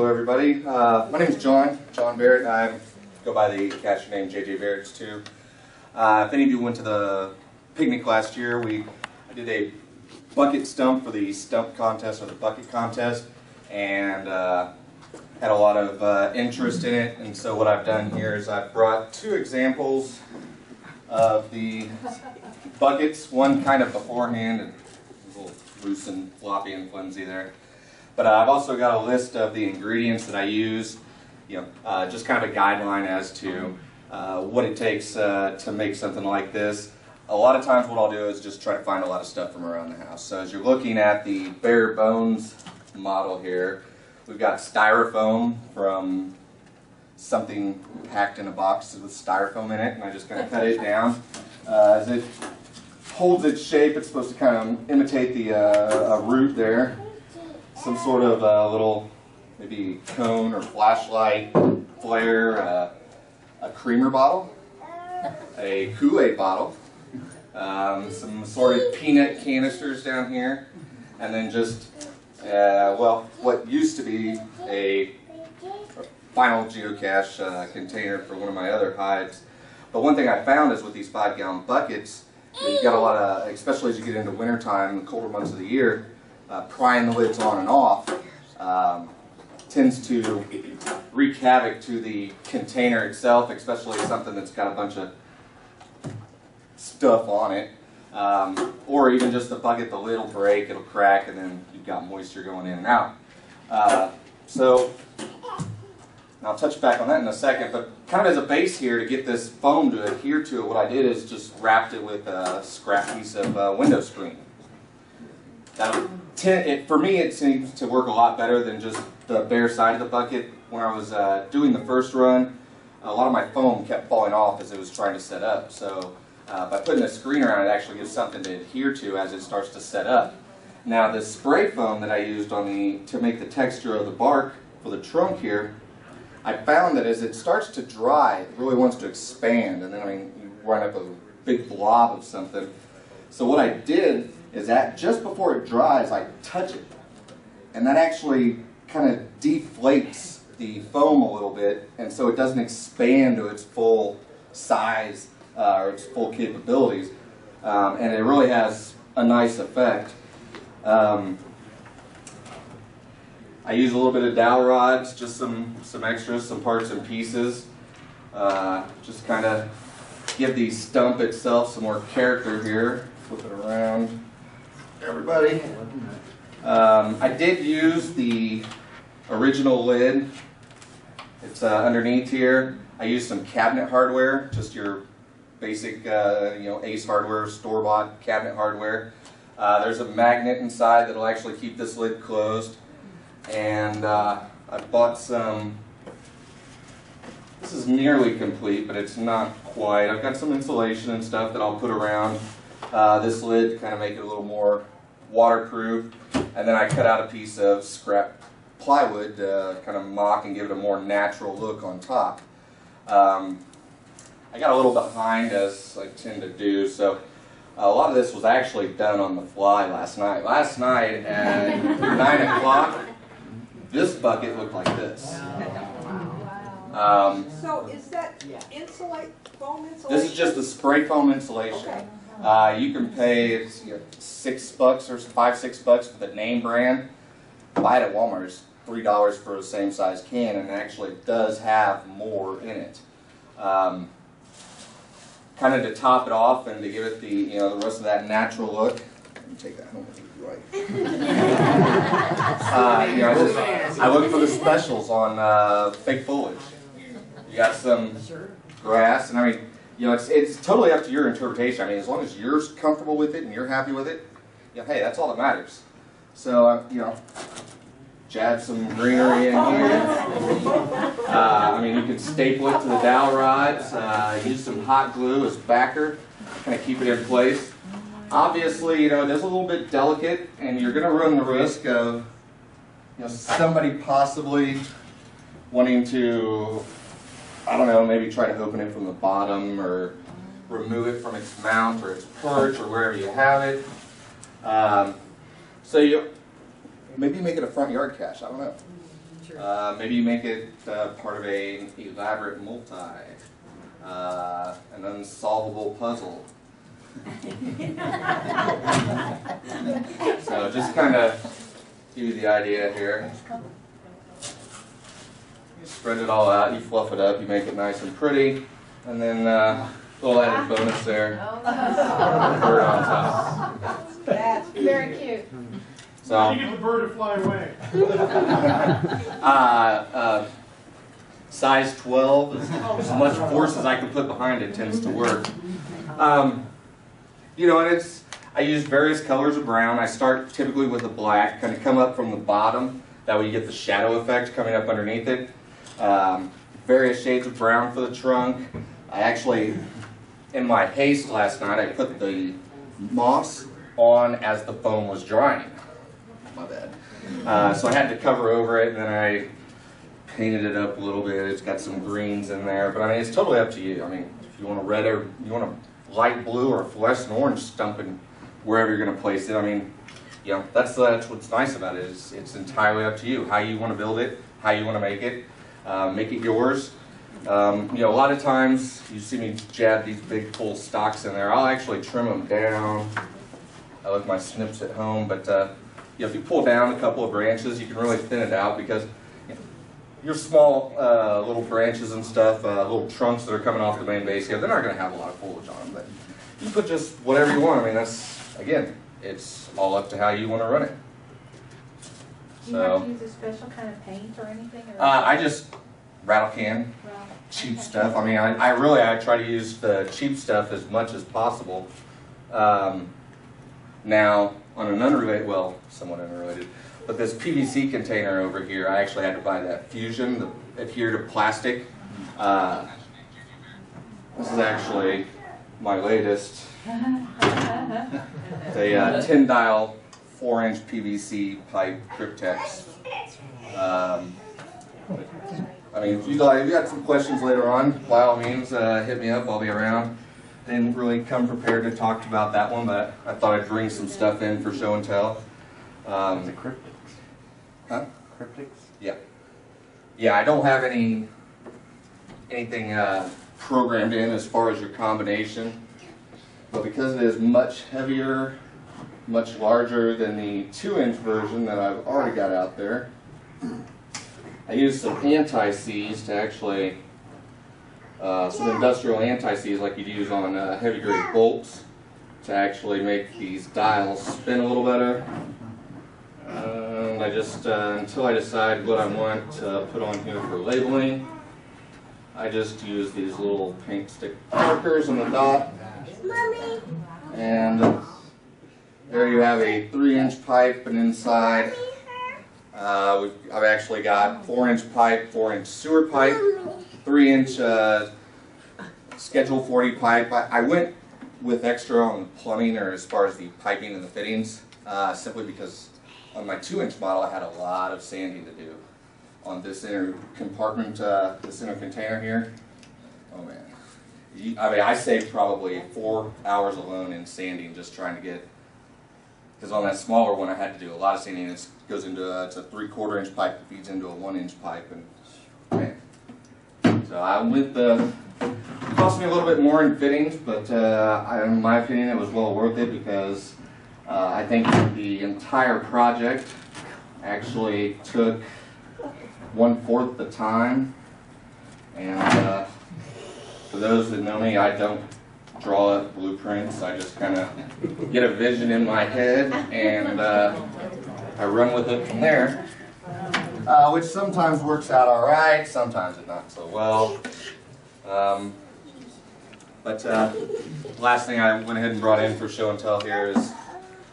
Hello everybody, my name is John Barrett. I go by the cache name JJ Barrett's too. If any of you went to the picnic last year, I did a bucket stump for the stump contest or the bucket contest, and had a lot of interest in it. And so what I've done here is I've brought two examples of the buckets, one kind of beforehand and a little loose and floppy and flimsy there. But I've also got a list of the ingredients that I use, just kind of a guideline as to what it takes to make something like this. A lot of times what I'll do is just try to find a lot of stuff from around the house. So as you're looking at the bare bones model here, we've got styrofoam from something packed in a box with styrofoam in it, and I just kind of cut it down. As it holds its shape, it's supposed to kind of imitate the a root there. Some sort of little, maybe cone or flashlight, flare, a creamer bottle, a Kool-Aid bottle, some assorted peanut canisters down here, and then just, well, what used to be a final geocache container for one of my other hides. But one thing I found is with these 5-gallon buckets, you've got a lot of, especially as you get into wintertime, the colder months of the year, prying the lids on and off tends to wreak havoc to the container itself, especially something that's got a bunch of stuff on it. Or even just the bucket, the lid will break, it'll crack, and then you've got moisture going in and out. So I'll touch back on that in a second, but kind of as a base here to get this foam to adhere to it, what I did is just wrapped it with a scrap piece of window screen. For me, it seems to work a lot better than just the bare side of the bucket. When I was doing the first run, a lot of my foam kept falling off as it was trying to set up. So by putting a screen around it, actually gives something to adhere to as it starts to set up. Now the spray foam that I used to make the texture of the bark for the trunk here, I found that as it starts to dry, it really wants to expand, and then you run up a big blob of something. So what I did is that just before it dries, I touch it, and that actually kind of deflates the foam a little bit, and so it doesn't expand to its full size or its full capabilities, and it really has a nice effect. I use a little bit of dowel rods, just some extras, some parts and pieces, just kind of give the stump itself some more character here. Flip it around, everybody. I did use the original lid. It's underneath here. I used some cabinet hardware, just your basic, Ace Hardware, store-bought cabinet hardware. There's a magnet inside that'll actually keep this lid closed. And I bought some, this is nearly complete, but it's not quite. I've got some insulation and stuff that I'll put around this lid to kind of make it a little more waterproof. And then I cut out a piece of scrap plywood to kind of mock and give it a more natural look on top. I got a little behind, as I tend to do, so a lot of this was actually done on the fly last night. Last night at 9 o'clock, this bucket looked like this. So is that foam insulation? This is just the spray foam insulation. Okay. You can pay $6 or $5-6 for the name brand. Buy it at Walmart. It's $3 for the same size can, and actually it does have more in it. Kind of to top it off and to give it the the rest of that natural look. Let me take that home with you. Right. I look for the specials on fake foliage. You got some grass, and I mean, it's totally up to your interpretation. I mean, as long as you're comfortable with it and you're happy with it, hey, that's all that matters. So, jab some greenery in here. I mean, you can staple it to the dowel rods. Use some hot glue as backer, kind of keep it in place. Obviously, it is a little bit delicate, and you're going to run the risk of, somebody possibly wanting to, I don't know, maybe try to open it from the bottom or remove it from its mount or its perch or wherever you have it. So maybe make it a front yard cache. I don't know. Maybe you make it part of an elaborate an unsolvable puzzle. So just kind of give you the idea here. You spread it all out, you fluff it up, you make it nice and pretty, and then a little added bonus there, bird on top. That's very cute. So, how do you get the bird to fly away? Size 12, as much force as I can put behind it tends to work. You know, and I use various colors of brown. I start typically with a black, kind of come up from the bottom. That way you get the shadow effect coming up underneath it. Various shades of brown for the trunk. I actually, in my haste last night, I put the moss on as the foam was drying. My bad. So I had to cover over it, and then I painted it up a little bit. It's got some greens in there, but I mean, it's totally up to you. I mean, if you want a red or you want a light blue or a fluorescent orange stump in wherever you're going to place it, I mean, you know, that's what's nice about it. It's entirely up to you how you want to build it, how you want to make it yours. You know, a lot of times you see me jab these big full stalks in there. I'll actually trim them down. I like my snips at home, but you know, if you pull down a couple of branches, you can really thin it out because your small little branches and stuff, little trunks that are coming off the main base here, they're not going to have a lot of foliage on them. But you put just whatever you want. I mean, that's, again, it's all up to how you want to run it. Do you have to use a special kind of paint or anything? Or I just rattle can, cheap stuff. I mean, I try to use the cheap stuff as much as possible. Now, on an unrelated, well, somewhat unrelated, but this PVC container over here, I actually had to buy that Fusion, the adhered plastic. This is actually my latest. It's a 10 dial 4-inch PVC pipe Cryptex. I mean, if you got some questions later on, by all means, hit me up. I'll be around. Didn't really come prepared to talk about that one, but I thought I'd bring some stuff in for show and tell. The cryptics. Huh? Cryptics? Yeah. Yeah, I don't have anything programmed in as far as your combination, but because it is much heavier, much larger than the 2-inch version that I've already got out there, I used some anti-seize to actually, some industrial anti-seize like you'd use on heavy grade bolts to actually make these dials spin a little better. And I just, until I decide what I want to put on here for labeling, I just use these little paint stick markers on the dot. And there you have a 3-inch pipe, and inside I've actually got 4-inch pipe, 4-inch sewer pipe, 3-inch Schedule 40 pipe. I went with extra on the plumbing, or as far as the piping and the fittings, simply because on my 2-inch model I had a lot of sanding to do on this inner compartment, this inner container here. Oh man. I mean, I saved probably 4 hours alone in sanding just trying to get, because on that smaller one I had to do a lot of sanding. It goes into it's a 3/4 inch pipe that feeds into a 1-inch pipe, and man. So I went the, it cost me a little bit more in fittings, but in my opinion it was well worth it, because I think the entire project actually took 1/4 the time. And for those that know me, I don't draw up blueprints. I just kind of get a vision in my head, and I run with it from there, which sometimes works out all right, sometimes it not so well. But last thing I went ahead and brought in for show and tell here is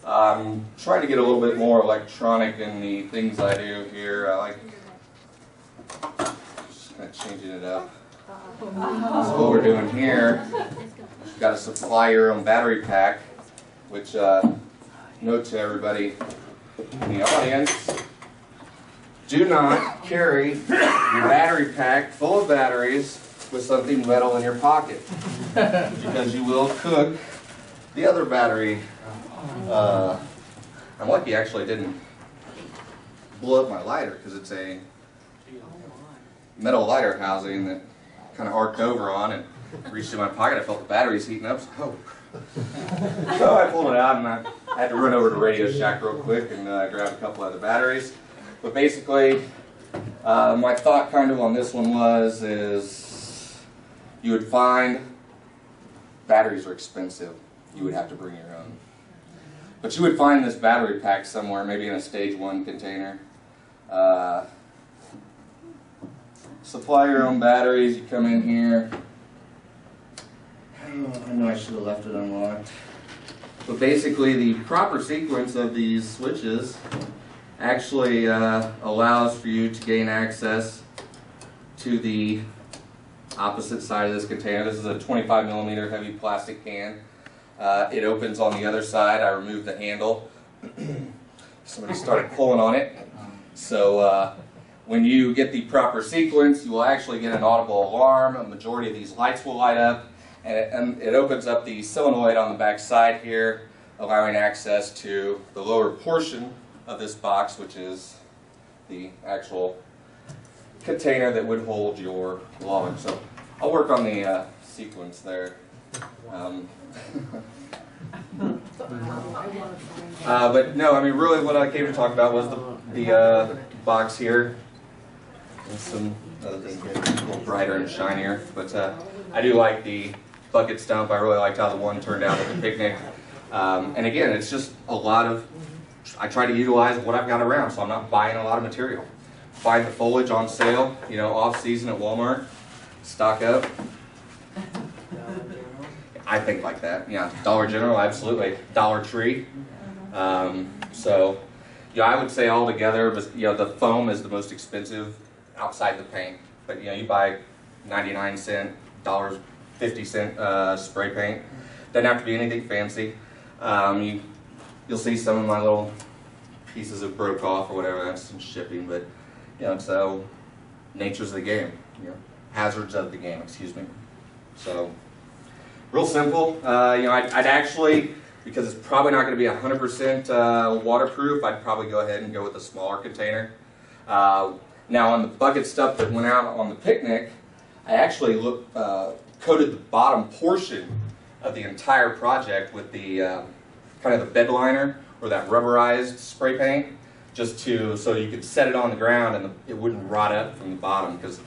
trying to get a little bit more electronic in the things I do here. I like just kind of changing it up. So what we're doing here, you've got to supply your own battery pack, which note to everybody in the audience, do not carry your battery pack full of batteries with something metal in your pocket, because you will cook the other battery. I'm lucky actually didn't blow up my lighter, because it's a metal lighter housing that kind of arced over on, and reached in my pocket. I felt the batteries heating up. So, so I pulled it out, and I had to run over to Radio Shack real quick and grab a couple other batteries. But basically, my thought kind of on this one is you would find batteries are expensive. You would have to bring your own. But you would find this battery pack somewhere, maybe in a stage 1 container. Supply your own batteries. You come in here. Oh, I know I should have left it unlocked. But basically, the proper sequence of these switches actually allows for you to gain access to the opposite side of this container. This is a 25 millimeter heavy plastic can. It opens on the other side. I removed the handle. Somebody started pulling on it. So when you get the proper sequence, you will actually get an audible alarm. A majority of these lights will light up, and it opens up the solenoid on the back side here, allowing access to the lower portion of this box, which is the actual container that would hold your log. So I'll work on the sequence there. But no, I mean, really what I came to talk about was the box here. And some other things get a little brighter and shinier. But I do like the bucket stump. I really liked how the one turned out at the picnic. And again, it's just a lot of, I try to utilize what I've got around, so I'm not buying a lot of material. Find the foliage on sale, you know, off season at Walmart, stock up. I think like that, yeah. Dollar General, absolutely. Dollar Tree. So, yeah, I would say altogether, you know, the foam is the most expensive outside the paint. But you know, you buy 99-cent, $1.50 spray paint. Doesn't have to be anything fancy. You'll see some of my little pieces that broke off or whatever. That's some shipping, but you know, so nature's of the game. You know, hazards of the game. Excuse me. So. Real simple. You know, I'd actually, because it's probably not going to be 100% waterproof, I'd probably go ahead and go with a smaller container. Now on the bucket stuff that went out on the picnic, I actually coated the bottom portion of the entire project with the kind of the bed liner or that rubberized spray paint, just so you could set it on the ground and it wouldn't rot up from the bottom, because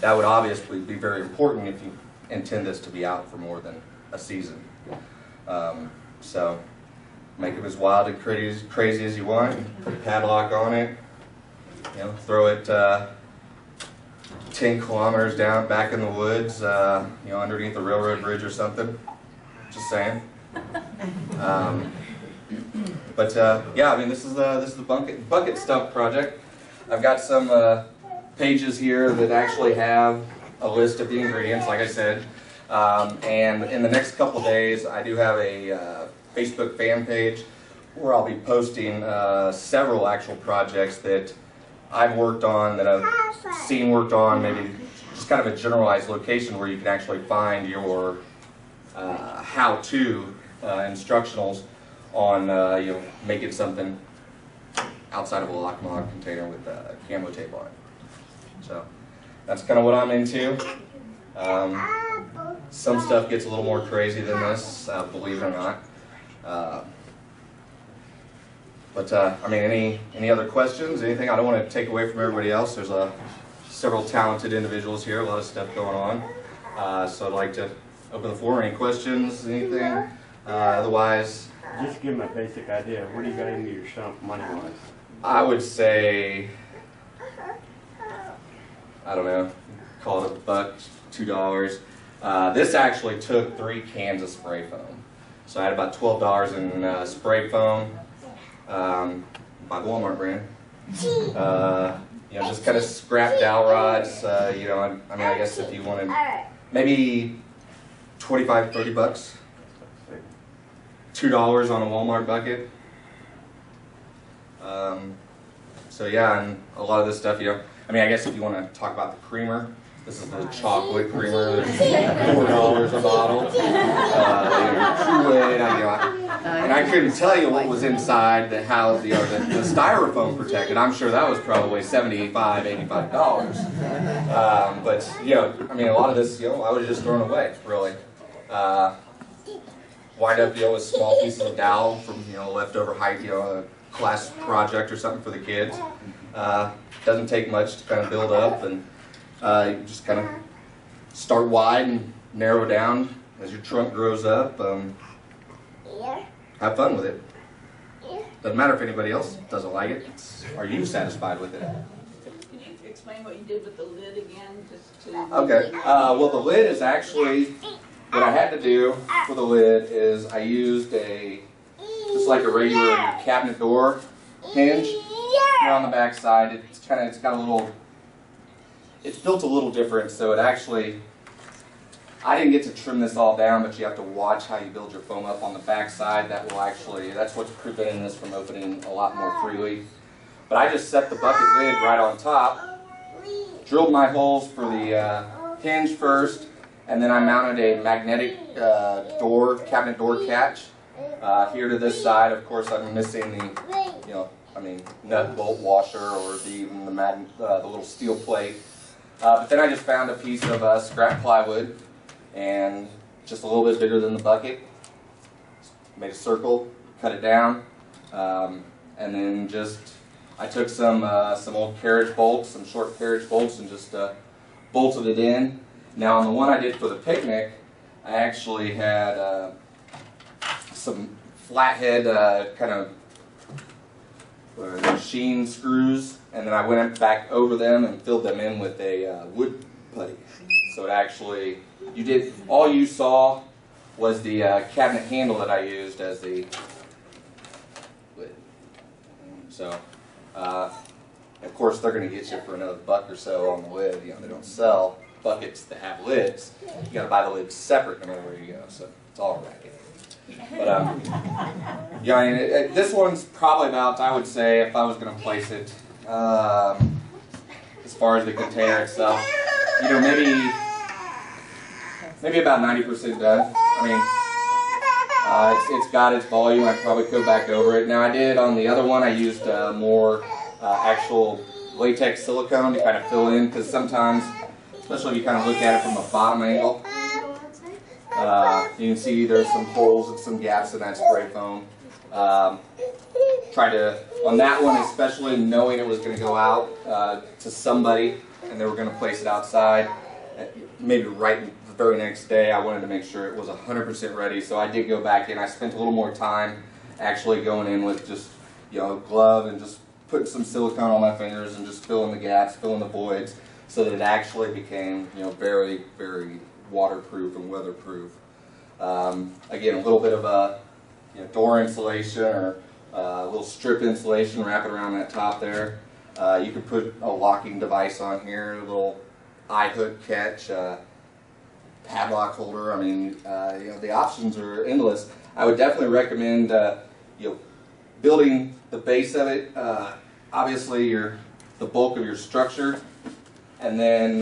that would obviously be very important if you intend this to be out for more than a season. So make it as wild and crazy as you want. Put a padlock on it. You know, throw it 10 kilometers down back in the woods. You know, underneath the railroad bridge or something. Just saying. But yeah, I mean, this is the bucket stump project. I've got some pages here that actually have a list of the ingredients, like I said. And in the next couple days, I do have a Facebook fan page where I'll be posting several actual projects that I've worked on, that I've seen worked on, maybe just kind of a generalized location where you can actually find your how-to instructionals on you know, making something outside of a lock mod container with camo tape on it. So that's kind of what I'm into. Some stuff gets a little more crazy than this, believe it or not. But I mean, any other questions? Anything? I don't want to take away from everybody else. There's several talented individuals here, a lot of stuff going on. So I'd like to open the floor. Any questions? Anything? Otherwise, just give them a basic idea. What do you got into your stump money-wise? I would say, I don't know, call it $1, $2. This actually took 3 cans of spray foam. So I had about $12 in spray foam by the Walmart brand. You know, just kind of scrap dowel rods. You know, I mean, I guess if you wanted maybe $25, $30. $2 on a Walmart bucket. So yeah, and a lot of this stuff, you know, I mean, I guess if you want to talk about the creamer, this is the chocolate creamer. There's $4 a bottle. Kool-Aid, you know, And I couldn't tell you what was inside the house, you know, the styrofoam protected. I'm sure that was probably $75, $85. But you know, I mean, a lot of this, you know, I was just thrown away, really. Wind up, you know, with small pieces of dowel from, you know, leftover height, you know, a class project or something for the kids. Doesn't take much to kind of build up, and you just kind of start wide and narrow down as your trunk grows up. Have fun with it. Doesn't matter if anybody else doesn't like it. Are you satisfied with it? Can you explain what you did with the lid again? Just to Okay. Well, the lid is actually, what I had to do for the lid is I used just like a regular cabinet door hinge here on the back side. It's got a little, it's built a little different, so it actually, I didn't get to trim this all down, but you have to watch how you build your foam up on the back side. That will actually, that's what's preventing this from opening a lot more freely. But I just set the bucket lid right on top, drilled my holes for the hinge first, and then I mounted a magnetic cabinet door catch here to this side. Of course, I'm missing the, you know, I mean, nut bolt washer or even the little steel plate. But then I just found a piece of scrap plywood, and just a little bit bigger than the bucket. Made a circle, cut it down, and then just I took some old carriage bolts, some short carriage bolts, and just bolted it in. Now on the one I did for the picnic, I actually had some flathead kind of machine screws, and then I went back over them and filled them in with a wood putty. So it actually, all you saw was the cabinet handle that I used as the lid. So, of course, they're going to get you for another $1 or so on the lid. You know, they don't sell buckets that have lids. You got to buy the lids separate no matter where you go. So it's all a racket. But yeah, I mean, this one's probably about, I would say, if I was going to place it, as far as the container itself, you know, maybe about 90% done. I mean, it's got its volume. I probably could back over it. Now I did on the other one. I used more actual latex silicone to kind of fill in, because sometimes, especially if you kind of look at it from a bottom angle, you can see there's some holes and some gaps in that spray foam. Try to, on that one especially, knowing it was going to go out to somebody and they were going to place it outside, maybe right the very next day, I wanted to make sure it was 100% ready. So I did go back in. I spent a little more time actually going in with just, you know, a glove and just putting some silicone on my fingers and just filling the gaps, filling the voids, so that it actually became, you know, very, very waterproof and weatherproof. Again, a little bit of a, you know, door insulation or a little strip insulation, wrap it around that top there. You could put a locking device on here, a little eye hook catch, padlock holder. I mean, you know, the options are endless. I would definitely recommend, you know, building the base of it. Obviously, the bulk of your structure. And then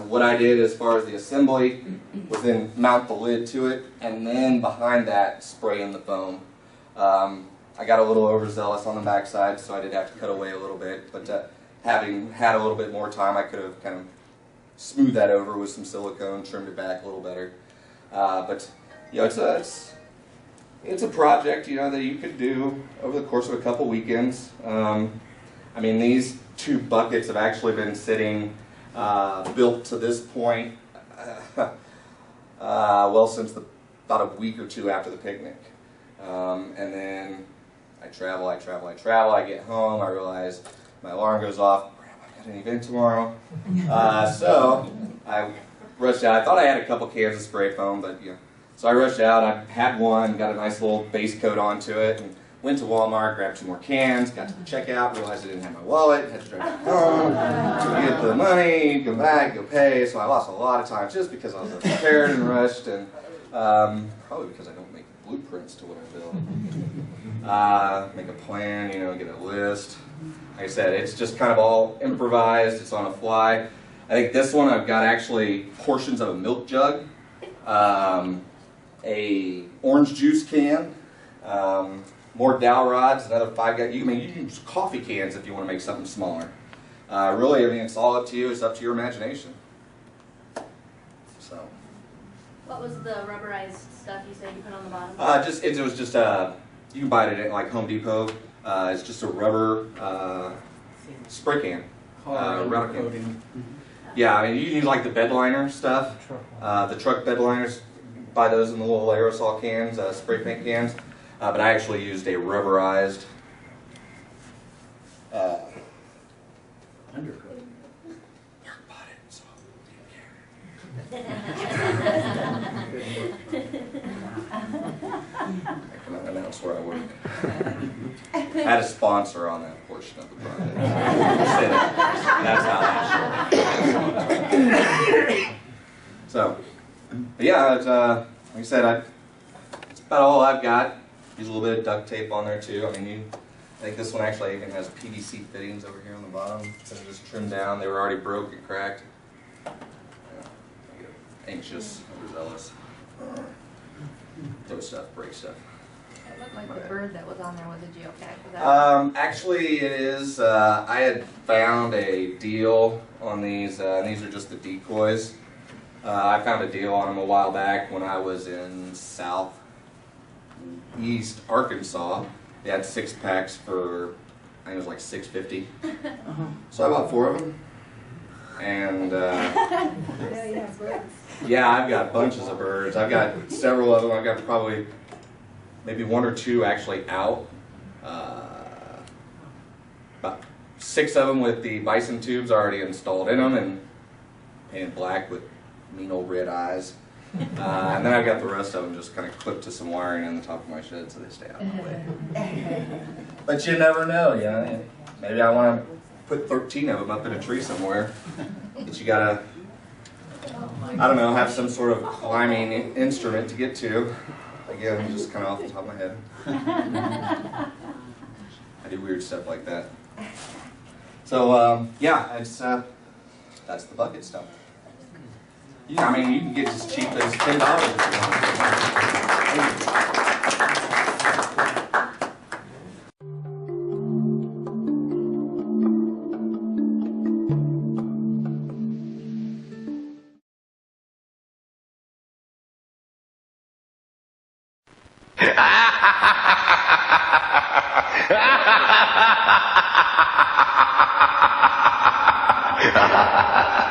what I did as far as the assembly was then mount the lid to it, and then behind that spray in the foam. I got a little overzealous on the backside, so I did have to cut away a little bit. But having had a little bit more time, I could have kind of smoothed that over with some silicone, trimmed it back a little better. But you know, it's a project, you know, that you could do over the course of a couple weekends. I mean, these two buckets have actually been sitting built to this point, well, since about a week or two after the picnic. And then I travel, I get home, I realize my alarm goes off, I've got an event tomorrow. So I rushed out. I thought I had a couple cans of spray foam, but you know, so I rushed out. I had one, got a nice little base coat onto it, and went to Walmart, grabbed 2 more cans, got to the checkout, realized I didn't have my wallet, had to drive back home to get the money, go back, go pay. So I lost a lot of time just because I was prepared and rushed, and probably because I don't make blueprints to what I build. Make a plan, you know, get a list. Like I said, it's just kind of all improvised. It's on a fly. I think this one I've got actually portions of a milk jug, a orange juice can, More dowel rods, another 5 gallon. You can use coffee cans if you want to make something smaller. Really, I mean, it's all up to you. It's up to your imagination. So. What was the rubberized stuff you said you put on the bottom? It was just you can buy it at like Home Depot. It's just a rubber spray can. Rubber can. Yeah, I mean you can use like the bed liner stuff. The truck bed liners. Buy those in the little aerosol cans, spray paint cans. But I actually used a rubberized Undercoat. Mark bought it, so I cannot announce where I work. I had a sponsor on that portion of the project. That's how that showed. So, but yeah, it's, like I said, it's about all I've got. Use a little bit of duct tape on there too. I mean, I think this one actually even has PVC fittings over here on the bottom. So just trimmed down. They were already broke and cracked. Yeah, I get anxious, overzealous. Throw stuff, break stuff. It looked like the bird that was on there was a geocache. Was that Actually, it is. I had found a deal on these. These are just the decoys. I found a deal on them a while back when I was in southeast Arkansas. They had 6 packs for, I think it was like $6.50. So I bought 4 of them. And yeah, you have birds. yeah, I've got bunches of birds. I've got several of them. I've got probably maybe 1 or 2 actually out. About 6 of them with the bison tubes already installed in them and painted black with mean old red eyes. And then I've got the rest of them just kind of clipped to some wiring in the top of my shed so they stay out of my way. But you never know, you know. Maybe I want to put 13 of them up in a tree somewhere. But you gotta, I don't know, have some sort of climbing instrument to get to. Again, just kind of off the top of my head. I do weird stuff like that. So yeah, it's that's the bucket stuff. Yeah, I mean, you can get as cheap as $10 if you want. Ha ha ha ha!